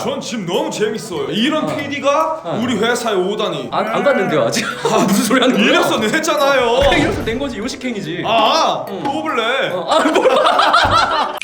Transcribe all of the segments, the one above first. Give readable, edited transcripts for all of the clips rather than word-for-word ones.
전 지금 너무 재밌어요. 이런 PD가 우리 회사에 오다니. 안 갔는데요 아직. 무슨 소리 하는 거야? 이력서 냈잖아요. 그냥 이력서 낸 거지. 요식행위지. 뽑을래. 몰라.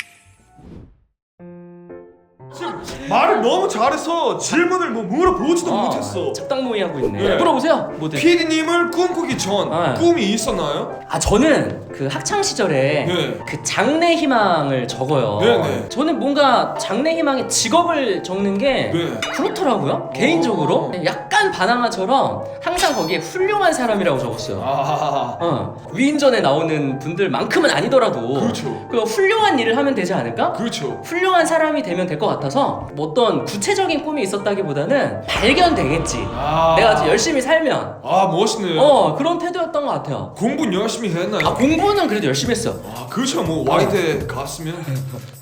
지금 말을 너무 잘해서 질문을 뭐 물어보지도 못했어. 잡당모의 하고 있네. 네. 물어보세요. 뭐든. PD님을 꿈꾸기 전 꿈이 있었나요? 저는 그 학창 시절에 네. 그 장래 희망을 적어요. 네네. 저는 뭔가 장래 희망의 직업을 적는 게 네. 그렇더라고요. 개인적으로 약간 바나나처럼 항상 거기에 훌륭한 사람이라고 적었어요. 위인전에 나오는 분들만큼은 아니더라도 그렇죠. 그 훌륭한 일을 하면 되지 않을까? 그렇죠. 훌륭한 사람이 되면 될 것 같아서 뭐 어떤 구체적인 꿈이 있었다기보다는 발견되겠지. 내가 열심히 살면. 멋있네요. 그런 태도였던 것 같아요. 공부는 열심히 했나요? 공부는 그래도 열심히 했어. 그렇죠. 뭐 와이드에 갔으면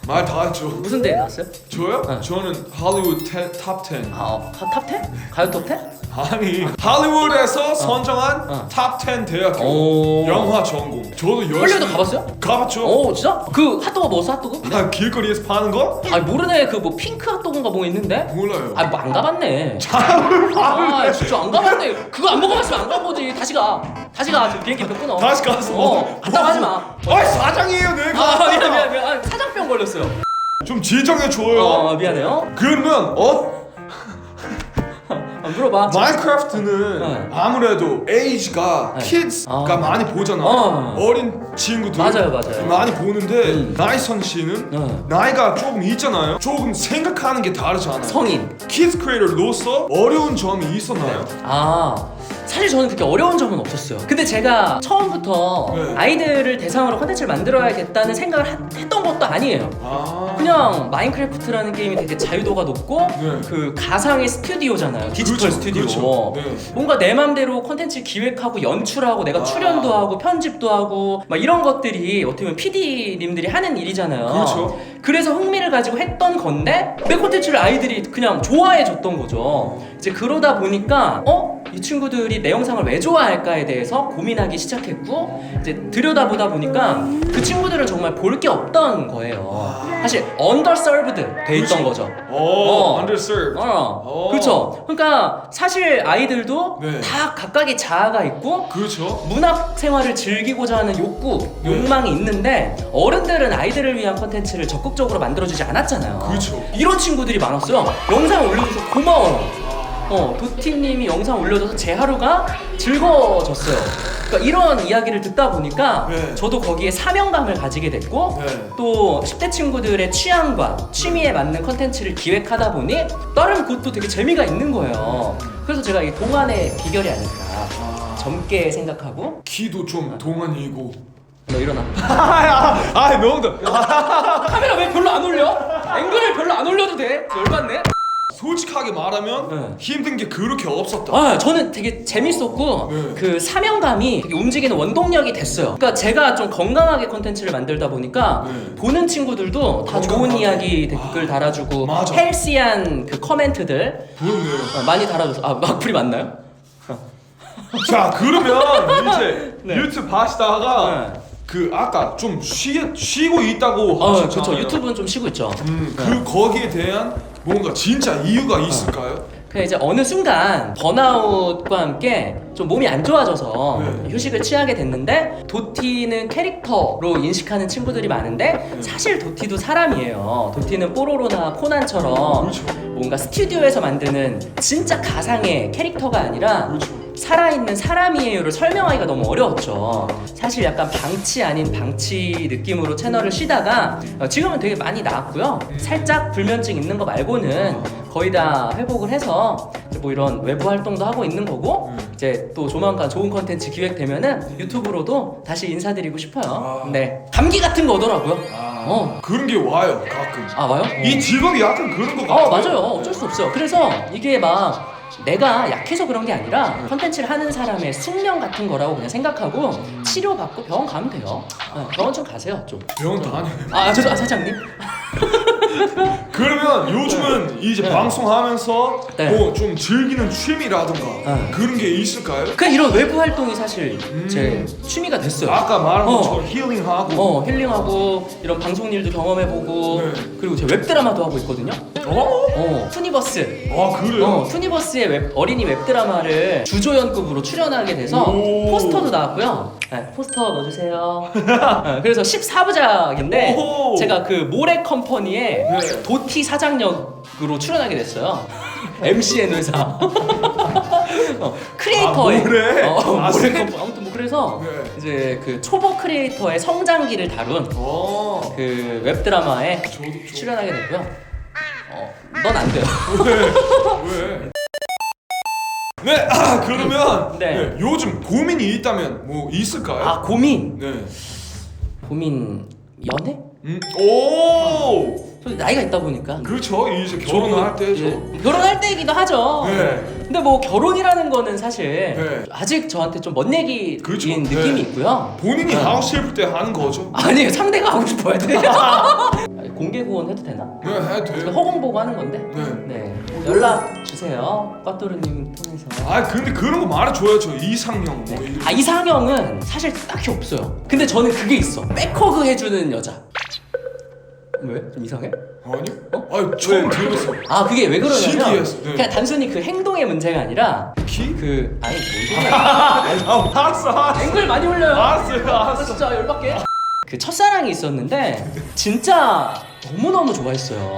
말 다 했죠. 무슨 대회 나왔어요? 저요? 저는 할리우드 탑 10. 탑 10? 가요 톱 10? 아니 할리우드에서 선정한 탑 10 대학교 영화 전공. 저도 열심히 헐리우드 가봤어요? 가봤죠. 진짜? 그 핫도그 먹었어 핫도그? 길거리에서 파는 거? 모르네. 그 뭐 핑크 핫도그인가 뭐 있는데? 몰라요. 뭐 안 가봤네. 진짜 안 가봤네. 그거 안 먹어봤으면 안 가보지. 다시 가. 지금 비행기 표 끊어. 다시 가서 갔다 가지 마. 사장이에요 내가. 미안. 사장병 걸렸어요. 좀 진정해 줘요. 미안해요. 그러면 물어봐. 마인크래프트는 아무래도 에이지가 키즈가 많이 보잖아. 어린 친구들 맞아요. 많이 보는데 나이선 씨는 나이가 조금 있잖아요. 조금 생각하는 게 다르잖아요. 성인. 키즈 크리에이터로서 어려운 점이 있었나요? 사실 저는 그렇게 어려운 점은 없었어요. 근데 제가 처음부터 아이들을 대상으로 콘텐츠를 만들어야겠다는 생각을 했던 것도 아니에요. 그냥 마인크래프트라는 게임이 되게 자유도가 높고 그 가상의 스튜디오잖아요. 디지털 스튜디오. 그렇죠. 뭔가 내 맘대로 콘텐츠 기획하고 연출하고 내가 출연도 하고 편집도 하고 막 이런 것들이 어떻게 보면 PD님들이 하는 일이잖아요. 그렇죠. 그래서 흥미를 가지고 했던 건데 내 콘텐츠를 아이들이 그냥 좋아해 줬던 거죠. 이제 그러다 보니까 이 친구들이 내 영상을 왜 좋아할까에 대해서 고민하기 시작했고 이제 들여다보다 보니까 그 친구들은 정말 볼 게 없던 거예요. 사실 underserved 돼 있던 거죠. underserved. 그렇죠. 그러니까 사실 아이들도 다 각각의 자아가 있고 그렇죠. 문학 생활을 즐기고자 하는 욕망이 있는데 어른들은 아이들을 위한 콘텐츠를 적극적으로 만들어주지 않았잖아요. 그렇죠. 이런 친구들이 많았어요. 영상 올려줘서 고마워요. 도티님이 영상 올려줘서 제 하루가 즐거워졌어요. 그러니까 이런 이야기를 듣다 보니까 저도 거기에 사명감을 가지게 됐고 또 10대 친구들의 취향과 취미에 맞는 컨텐츠를 기획하다 보니 다른 것도 되게 재미가 있는 거예요. 그래서 제가 이게 동안의 비결이 아닐까. 젊게 생각하고 키도 좀 동안이고. 너 일어나. 너무 카메라 왜 별로 안 올려? 앵글을 별로 안 올려도 돼? 열받네? 솔직하게 말하면 힘든 게 그렇게 없었다. 저는 되게 재밌었고 그 사명감이 되게 움직이는 원동력이 됐어요. 그러니까 제가 좀 건강하게 콘텐츠를 만들다 보니까 보는 친구들도 다 좋은 이야기 댓글 달아주고 헬시한 그 코멘트들 많이 달아줘서 악플이 맞나요? 자 그러면 이제 유튜브 하시다가 그 아까 좀 쉬고 있다고 하셨잖아요. 그렇죠. 유튜브는 좀 쉬고 있죠. 거기에 대한 뭔가 진짜 이유가 있을까요? 그냥 이제 어느 순간 번아웃과 함께 좀 몸이 안 좋아져서 휴식을 취하게 됐는데 도티는 캐릭터로 인식하는 친구들이 많은데 사실 도티도 사람이에요. 도티는 뽀로로나 코난처럼 뭔가 스튜디오에서 만드는 진짜 가상의 캐릭터가 아니라 살아있는 사람이에요를 설명하기가 너무 어려웠죠. 사실 약간 방치 아닌 방치 느낌으로 채널을 쉬다가 지금은 되게 많이 나았고요. 살짝 불면증 있는 거 말고는 거의 다 회복을 해서 뭐 이런 외부 활동도 하고 있는 거고 이제 또 조만간 좋은 컨텐츠 기획되면은 유튜브로도 다시 인사드리고 싶어요. 감기 같은 거 오더라고요. 그런 게 와요 가끔. 와요? 이 직업이 약간 그런 거 같아요. 맞아요. 어쩔 수 없어요. 그래서 이게 막 내가 약해서 그런 게 아니라 컨텐츠를 하는 사람의 숙명 같은 거라고 그냥 생각하고 치료받고 병원 가면 돼요. 병원 좀 가세요 좀. 병원 다녀요. 사장님? 그러면 요즘은 이제 방송하면서 네. 뭐 좀 즐기는 취미라든가 네. 그런 게 있을까요? 그 이런 외부 활동이 사실 제 취미가 됐어요. 아까 말한 것처럼 힐링하고 힐링하고 이런 방송 일도 경험해보고 네. 그리고 제가 웹드라마도 하고 있거든요. 투니버스. 그래요? 투니버스의 어린이 웹드라마를 주조연급으로 출연하게 돼서 오. 포스터도 나왔고요. 네, 포스터 넣어주세요. 그래서 14부작인데 오. 제가 그 모래 컴퍼니의 네. 도티 사장역으로 출연하게 됐어요. MCN 회사. 크리에이터의 모래? 모래 컴퍼니. 아무튼 뭐 그래서 네. 이제 그 초보 크리에이터의 성장기를 다룬 그 웹드라마에 저도 출연하게 됐고요. 넌 안 돼요. 왜? 네, 그러면 네. 네, 요즘 고민이 있다면 뭐 있을까요? 고민. 네. 고민 연애? 오! 저 나이가 있다 보니까 그렇죠. 이제 결혼할 때죠. 결혼할 때이기도 하죠. 네. 근데 뭐 결혼이라는 거는 사실 네. 아직 저한테 좀 먼 얘기인 그렇죠. 느낌이 네. 있고요. 본인이 하고 싶을 때 하는 거죠. 아니 상대가 하고 싶어야 돼. 공개 구원 해도 되나? 네, 해도 돼요. 허공 보고 하는 건데. 네. 연락 주세요. 꽈또르님 통해서. 근데 그런 거 말해줘야죠. 이상형 뭐 이런. 이상형은 사실 딱히 없어요. 근데 저는 그게 있어. 백허그 해주는 여자. 왜? 좀 이상해? 아니요? 처음 들었어. 그게 왜 그러냐면 신기했어. 네. 그냥 단순히 그 행동의 문제가 아니라 키? 아니 뭔 소리야. 알았어. 앵글 많이 올려요. 알았어요. 진짜 열받게. 그 첫사랑이 있었는데 진짜 너무너무 좋아했어요.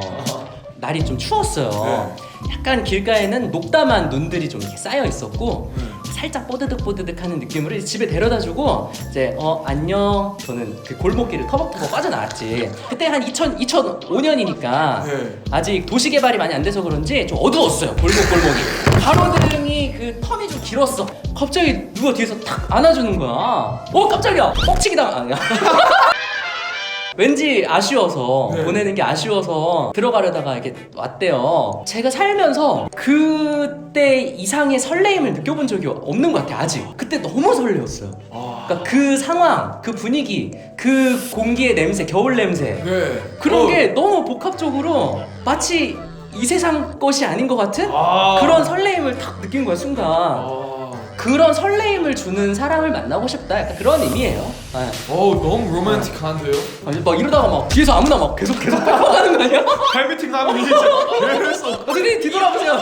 날이 좀 추웠어요. 네. 약간 길가에는 녹담한 눈들이 좀 이렇게 쌓여 있었고 살짝 뽀드득 하는 느낌으로 집에 데려다주고 이제 안녕. 저는 그 골목길을 터벅터벅 빠져나왔지. 그때 한 2005년이니까 네. 아직 도시 개발이 많이 안 돼서 그런지 좀 어두웠어요. 골목이. 가로등이 그 텀이 좀 길었어. 갑자기 누가 뒤에서 탁 안아주는 거야. 깜짝이야. 뻑치기 아니야. 왠지 아쉬워서 네. 보내는 게 아쉬워서 들어가려다가 이렇게 왔대요. 제가 살면서 그때 이상의 설레임을 느껴본 적이 없는 것 같아요. 아직. 그때 너무 설레었어요. 그러니까 그 상황, 그 분위기, 그 공기의 냄새, 겨울 냄새 네. 그런 게 너무 복합적으로 마치 이 세상 것이 아닌 것 같은 그런 설레임을 딱 느낀 거야 순간. 그런 설레임을 주는 사람을 만나고 싶다. 약간 그런 의미예요. 네. 너무 로맨틱한데요? 막 이러다가 막 뒤에서 아무나 막 계속 뺏어가는 거 아니야? 팬미팅 하면 이제 계속. 선생님 뒤돌아보세요.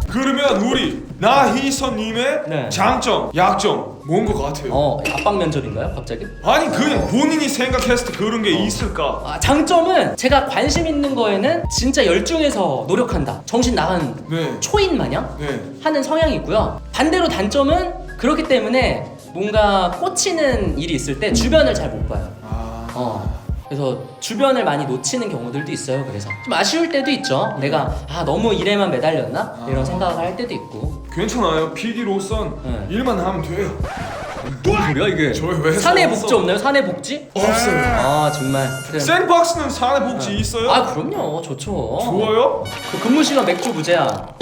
그러면 우리 나희선님의 네. 장점, 약점 뭔 것 같아요? 압박 면접인가요? 갑자기? 아니 그냥 본인이 생각했을 때 그런 게 있을까? 장점은 제가 관심 있는 거에는 진짜 열중해서 노력한다. 정신 나간 네. 초인 마냥 네. 하는 성향이 있고요. 반대로 단점은 그렇기 때문에 뭔가 꽂히는 일이 있을 때 주변을 잘 못 봐요. 그래서 주변을 많이 놓치는 경우들도 있어요. 그래서 좀 아쉬울 때도 있죠. 내가 너무 일에만 매달렸나? 이런 생각을 할 때도 있고. 괜찮아요. PD로선 네. 일만 하면 돼요. 무슨 소리야 이게? 저희 회사 사내 복지 없나요? 사내 복지? 없어요. 정말. 샌박스는 사내 복지 있어요? 그럼요. 좋죠. 좋아요? 그 근무 시간 맥주 무제한.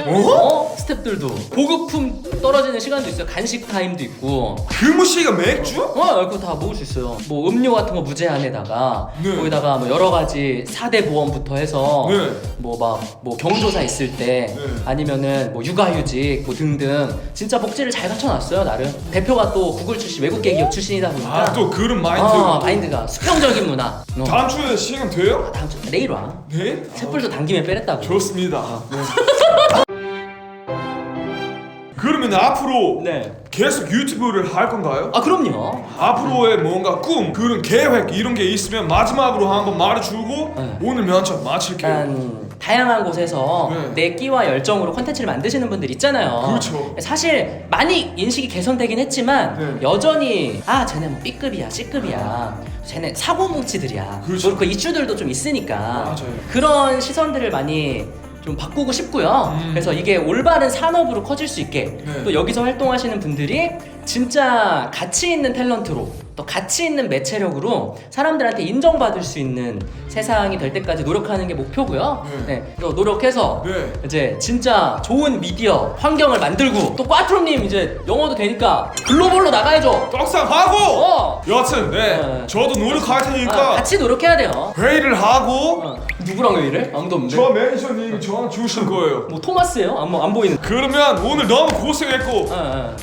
스태프들도 고급품 떨어지는 시간도 있어요. 간식 타임도 있고. 근무 시간 맥주? 그거 다 먹을 수 있어요. 뭐 음료 같은 거 무제한에다가 네. 거기다가 뭐 여러 가지 4대 보험부터 해서 네. 뭐 경조사 있을 때 네. 아니면은 뭐 육아휴직 뭐 등등 진짜 복지를 잘 갖춰놨어요 나름. 대표가 또 구글 출신 외국계 기업 출신이다 보니까 또 그런 마인드. 마인드가 수평적인 문화. 다음 주에 시간 돼요? 다음 주 내일 와. 네? 셋불도 당김에 빼랬다고. 좋습니다. 그러면 앞으로 네. 계속 유튜브를 할 건가요? 그럼요. 앞으로의 뭔가 꿈, 그런 계획 이런 게 있으면 마지막으로 한번 말해주고 네. 오늘 면접 마칠게요. 일단 다양한 곳에서 네. 내 끼와 열정으로 콘텐츠를 만드시는 분들 있잖아요. 그렇죠. 사실 많이 인식이 개선되긴 했지만 네. 여전히 쟤네 뭐 B급이야, C급이야. 쟤네 사고뭉치들이야. 그렇죠. 뭐 그 이슈들도 좀 있으니까 맞아요. 그런 시선들을 많이 좀 바꾸고 싶고요. 그래서 이게 올바른 산업으로 커질 수 있게 네. 또 여기서 활동하시는 분들이 진짜 가치 있는 탤런트로 또 또 가치 있는 매체력으로 사람들한테 인정받을 수 있는 세상이 될 때까지 노력하는 게 목표고요. 네. 또 노력해서 네. 이제 진짜 좋은 미디어 환경을 만들고 또 꽈트로님 이제 영어도 되니까 글로벌로 나가야죠. 떡상하고 여하튼 네. 저도 노력할 테니까 같이 노력해야 돼요. 회의를 하고 누구랑 회의를? 아무도 없는데. 저 매니저님이 저한테 주신 거예요. 뭐 토마스예요? 안 보이는. 그러면 오늘 너무 고생했고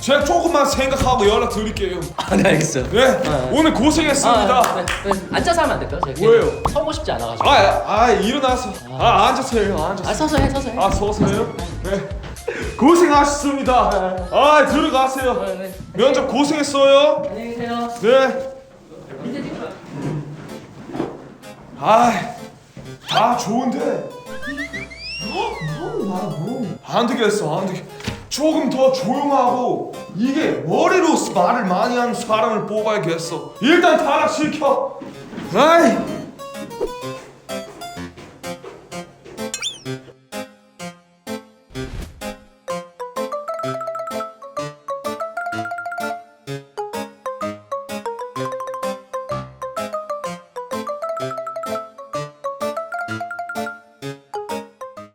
제가 조금만 생각하고 연락드릴게요. 네 알겠어요. 네, 오늘 고생했습니다. 네. 앉아서 하면 안 될까요? 제가 왜요? 서고 싶지 않아가지고. 일어나서 앉아서 해요. 앉아서. 서서 해. 서서 해요? 네. 고생하셨습니다. 들어가세요. 네. 면접 고생했어요. 안녕히 계세요. 네. 다 좋은데 너무 많아. 안 되겠어. 조금 더 조용하고 이게 머리로 말을 많이 하는 사람을 뽑아야겠어. 일단 타락시켜.